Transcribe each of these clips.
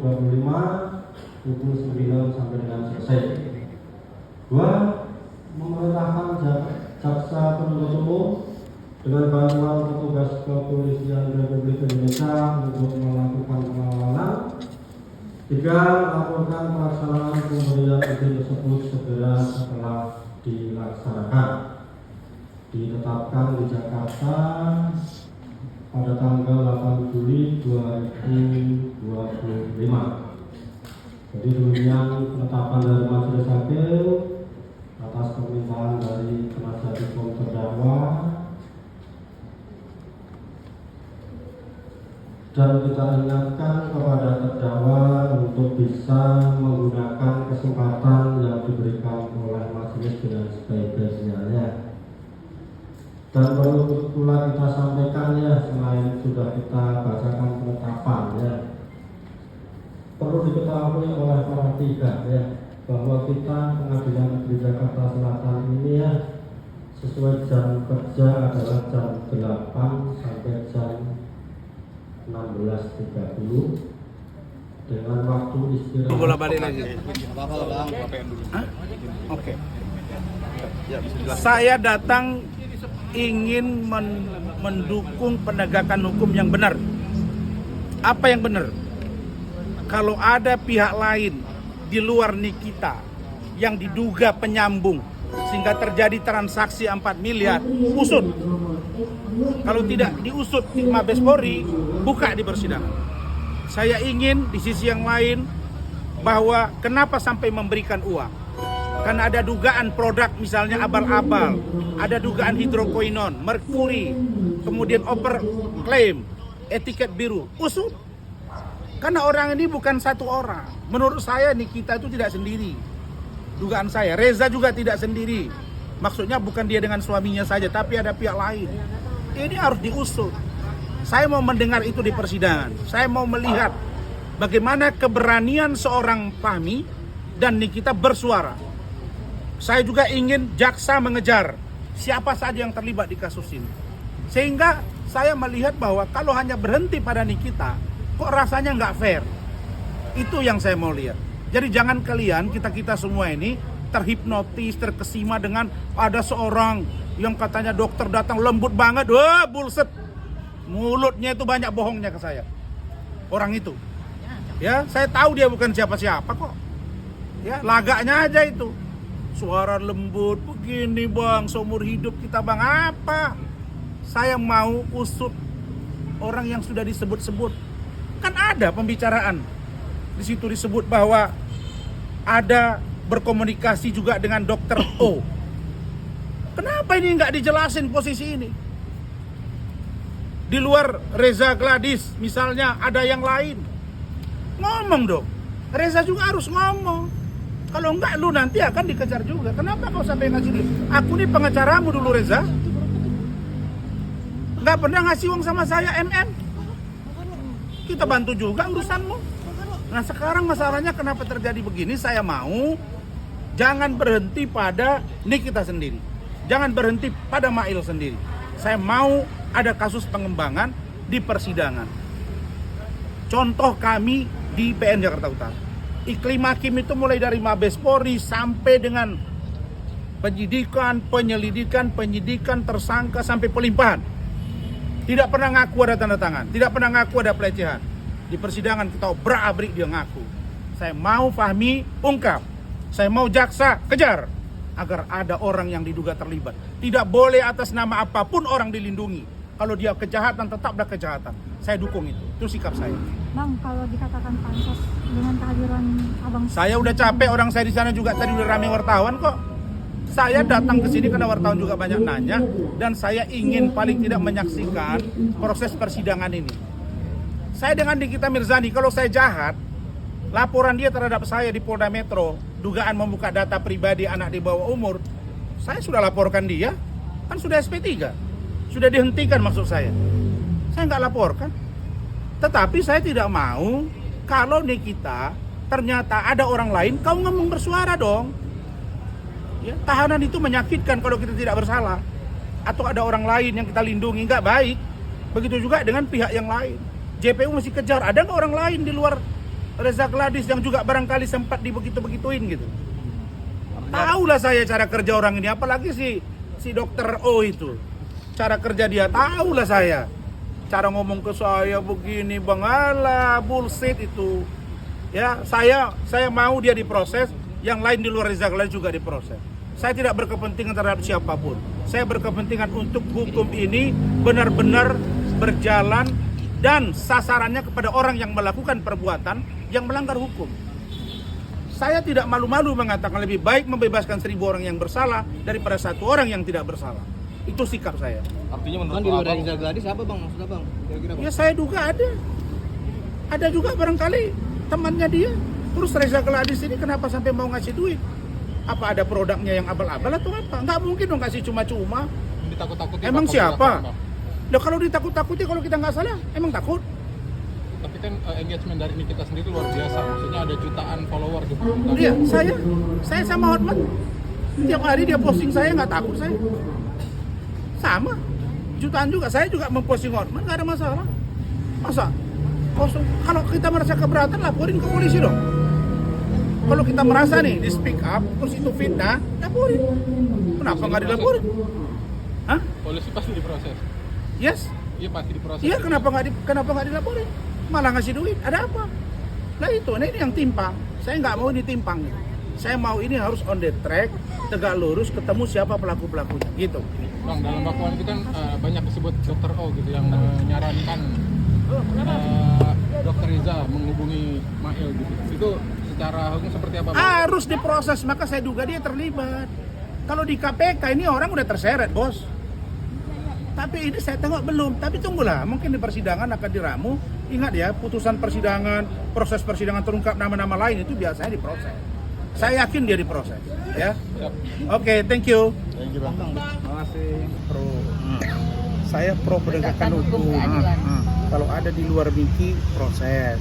pukul 9 sampai dengan selesai. 2. Memerintahkan jaksa penuntut umum dengan bantuan petugas kepolisian Republik Indonesia untuk melakukan pengawalan. 3. Melaporkan pelaksanaan pemberian izin tersebut segera setelah dilaksanakan. Ditetapkan di Jakarta pada tanggal 8 Juli 2025. Jadi demikian penetapan dari Majelis Hakim atas permintaan dari penasihat hukum terdakwa, dan kita ingatkan kepada terdakwa untuk bisa menggunakan kesempatan yang diberikan oleh majelis dengan sebaik-baiknya. Dan perlu pula kita sampaikan ya, selain sudah kita bacakan penetapan ya, perlu diketahui oleh para pihak ya, bahwa kita Pengadilan Negeri Jakarta Selatan ini ya, sesuai jam kerja adalah jam 8 sampai jam 16.30 dengan waktu istirahat. Bola balik lagi. Oke. Saya datang ingin mendukung penegakan hukum yang benar. Apa yang benar? Kalau ada pihak lain di luar Nikita yang diduga penyambung sehingga terjadi transaksi 4 miliar, usut. Kalau tidak diusut di Mabes Polri, buka di persidangan. Saya ingin di sisi yang lain bahwa kenapa sampai memberikan uang? Karena ada dugaan produk misalnya abal-abal, ada dugaan hidrokoinon, merkuri, kemudian overclaim, etiket biru, usut. Karena orang ini bukan satu orang. Menurut saya Nikita itu tidak sendiri. Dugaan saya, Reza juga tidak sendiri. Maksudnya bukan dia dengan suaminya saja, tapi ada pihak lain. Ini harus diusut. Saya mau mendengar itu di persidangan. Saya mau melihat bagaimana keberanian seorang Fahmi dan Nikita bersuara. Saya juga ingin jaksa mengejar siapa saja yang terlibat di kasus ini. Sehingga saya melihat bahwa kalau hanya berhenti pada Nikita, kok rasanya nggak fair. Itu yang saya mau lihat. Jadi jangan kalian, kita semua ini terhipnotis, terkesima dengan ada seorang yang katanya dokter datang lembut banget. Wah, bullshit. Mulutnya itu banyak bohongnya ke saya. Orang itu. Ya, saya tahu dia bukan siapa-siapa kok. Ya, lagaknya aja itu. Suara lembut begini bang, seumur hidup kita bang, apa? Saya mau usut orang yang sudah disebut-sebut. Kan ada pembicaraan. Di situ disebut bahwa ada berkomunikasi juga dengan dokter O. Kenapa ini nggak dijelasin posisi ini? Di luar Reza Gladys misalnya ada yang lain. Ngomong dong. Reza juga harus ngomong. Kalau enggak lu nanti akan dikejar juga. Kenapa kau sampai ngasih dia? Aku nih pengacaramu dulu Reza. Nggak pernah ngasih uang sama saya Kita bantu juga urusanmu. Nah sekarang masalahnya kenapa terjadi begini? Saya mau jangan berhenti pada Nikita sendiri. Jangan berhenti pada Mail sendiri. Saya mau ada kasus pengembangan di persidangan. Contoh kami di PN Jakarta Utara. Iklim hakim itu mulai dari Mabes Polri sampai dengan penyidikan, penyidikan, tersangka sampai pelimpahan. Tidak pernah ngaku ada tanda tangan, tidak pernah ngaku ada pelecehan. Di persidangan kita obrak-abrik dia ngaku. Saya mau Fahmi ungkap, saya mau jaksa kejar agar ada orang yang diduga terlibat. Tidak boleh atas nama apapun orang dilindungi. Kalau dia kejahatan tetaplah kejahatan. Saya dukung itu sikap saya. Bang, kalau dikatakan pansos dengan kehadiran abang, saya udah capek, orang saya di sana juga tadi udah rame wartawan kok. Saya datang ke sini karena wartawan juga banyak nanya dan saya ingin paling tidak menyaksikan proses persidangan ini. Saya dengan Nikita Mirzani, kalau saya jahat, laporan dia terhadap saya di Polda Metro, dugaan membuka data pribadi anak di bawah umur, saya sudah laporkan dia, kan sudah SP3, sudah dihentikan maksud saya nggak laporkan. Tetapi saya tidak mau kalau Nikita ternyata ada orang lain, kau ngomong bersuara dong. Ya, tahanan itu menyakitkan kalau kita tidak bersalah. Atau ada orang lain yang kita lindungi, nggak baik. Begitu juga dengan pihak yang lain. JPU mesti kejar, ada nggak orang lain di luar Reza Gladys yang juga barangkali sempat dibegitu-begituin gitu. Tahulah saya cara kerja orang ini, apalagi si dokter O itu. Cara kerja dia tahulah saya. Cara ngomong ke saya begini, Bang, alah bullshit itu. Ya, saya mau dia diproses, yang lain di luar Reza Gladys juga diproses. Saya tidak berkepentingan terhadap siapapun. Saya berkepentingan untuk hukum ini benar-benar berjalan dan sasarannya kepada orang yang melakukan perbuatan yang melanggar hukum. Saya tidak malu-malu mengatakan lebih baik membebaskan 1.000 orang yang bersalah daripada 1 orang yang tidak bersalah. Itu sikap saya. Artinya menurut Di luar Abang, Reza Gladys apa bang maksudnya bang? Kira-kira bang? Ya saya duga ada. Ada juga barangkali temannya dia. Terus Reza Gladys ini kenapa sampai mau ngasih duit? Apa ada produknya yang abal-abal atau apa? Nggak mungkin dong kasih cuma-cuma. ditakut-takuti Emang bakal siapa? dilakukan, Bang. Nah kalau ditakut-takuti kalau kita nggak salah, emang takut? Tapi kan engagement dari Nikita sendiri luar biasa. Maksudnya ada jutaan follower gitu. Iya, saya sama Hotman. Tiap hari dia posting saya nggak takut saya. Sama, jutaan juga. Saya juga memposting Hotman, nggak ada masalah. Masa? Kalau kita merasa keberatan, laporin ke polisi dong. Kalau kita merasa nih di speak up, terus itu fitnah, laporin. Kenapa nggak dilaporin? Hah? Polisi pasti diproses. Yes? Iya pasti diproses. Iya, kenapa nggak dilaporin? Malah ngasih duit, ada apa? Nah itu, nah ini yang timpang. Saya nggak mau ini timpang. Saya mau ini harus on the track, tegak lurus, ketemu siapa pelaku-pelakunya, gitu. Bang, dalam dakwaan itu kan banyak disebut Dr. O gitu yang menyarankan Dr. Reza menghubungi Mail gitu. Itu secara hukum seperti apa, Bang? Harus diproses, maka saya duga dia terlibat. Kalau di KPK ini orang udah terseret, bos. Tapi ini saya tengok belum. Tapi tunggulah, mungkin di persidangan akan diramu. Ingat ya, putusan persidangan, proses persidangan terungkap nama-nama lain itu biasanya diproses. Saya yakin dia diproses, ya. Oke, thank you. Thank you bang. Makasih. Saya pro penegakan hukum. Kalau ada di luar Niki, proses.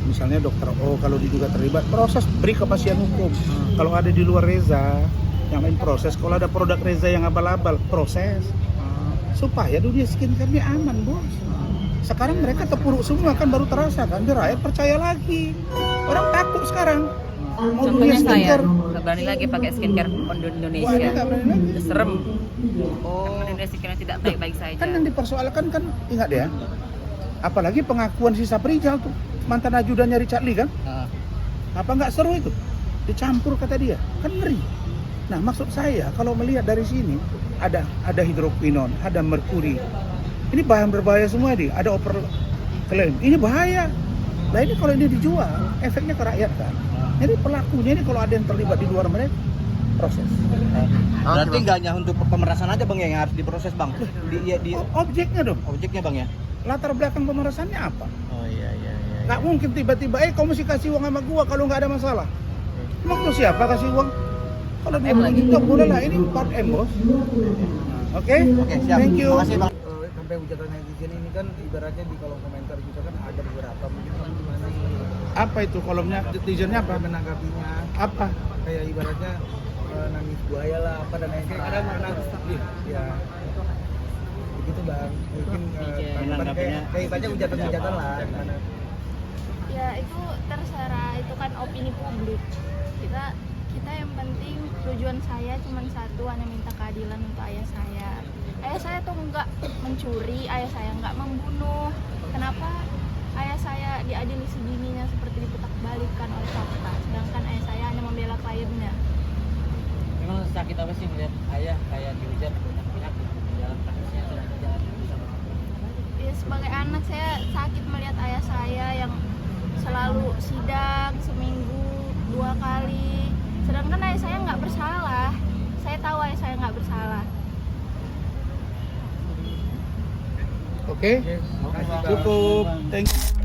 Misalnya Dokter O kalau diduga terlibat, proses, beri kepastian hukum. Kalau ada di luar Reza, yang lain proses. Kalau ada produk Reza yang abal-abal, proses. Supaya dunia skincare ini aman, bos. Sekarang mereka terpuruk semua kan, baru terasa kan, biar rakyat percaya lagi. Orang takut sekarang. Mau dunia Contohnya saya skincare. nggak berani lagi pakai skincare Wah, ini Indonesia. nggak berani lagi. Udah serem. Oh. Karena Indonesia skincare tidak baik-baik saja. Kan yang dipersoalkan kan, ingat ya, apalagi pengakuan si Saprijal tuh, mantan ajudannya Richard Lee kan, apa nggak seru itu, dicampur kata dia, kan ngeri. Nah maksud saya kalau melihat dari sini ada hidroquinon, ada merkuri, ini bahan berbahaya semua nih, ada overclaim, ini bahaya. Nah ini kalau ini dijual, efeknya ke rakyat kan. Jadi pelakunya ini kalau ada yang terlibat di luar mereka, proses. Berarti nggak hanya untuk pemerasan aja bang yang harus diproses bang? Objeknya dong, Objeknya bang ya? latar belakang pemerasannya apa? Oh iya. Nggak mungkin tiba-tiba, kamu mesti kasih uang sama gua kalau nggak ada masalah. Emang lu siapa kasih uang? Kalau dia bilang gitu, boleh lah, ini part M, bos. Oke? Oke siap. Thank you. Makasih bang. Sampai hujatan netizen ini kan ibaratnya di kolom komentar juga kan ada beberapa, mungkin kamu gimana sih Apa itu kolomnya? Netizennya apa? menanggapinya, Apa? kayak ibaratnya nangis buaya lah apa dan lain sebagainya. Kadang nangis ya begitu bang, mungkin Menanggapinya kayak ibaratnya hujatan-hujatan lah gimana. Ya itu terserah, itu kan opini publik. Kita yang penting tujuan saya cuma satu, hanya minta keadilan untuk ayah saya. Ayah saya tuh nggak mencuri, ayah saya nggak membunuh. Kenapa ayah saya diadili segininya seperti diputar balikan oleh fakta, sedangkan ayah saya hanya membela kliennya. Memang sakit apa sih melihat ayah kayak dihujat banyak pihak dalam kasusnya sudah berjalan bersama? Ya, sebagai anak saya sakit melihat ayah saya yang selalu sidang seminggu 2 kali, sedangkan ayah saya nggak bersalah. Saya tahu ayah saya nggak bersalah. Oke? Cukup. Thank you.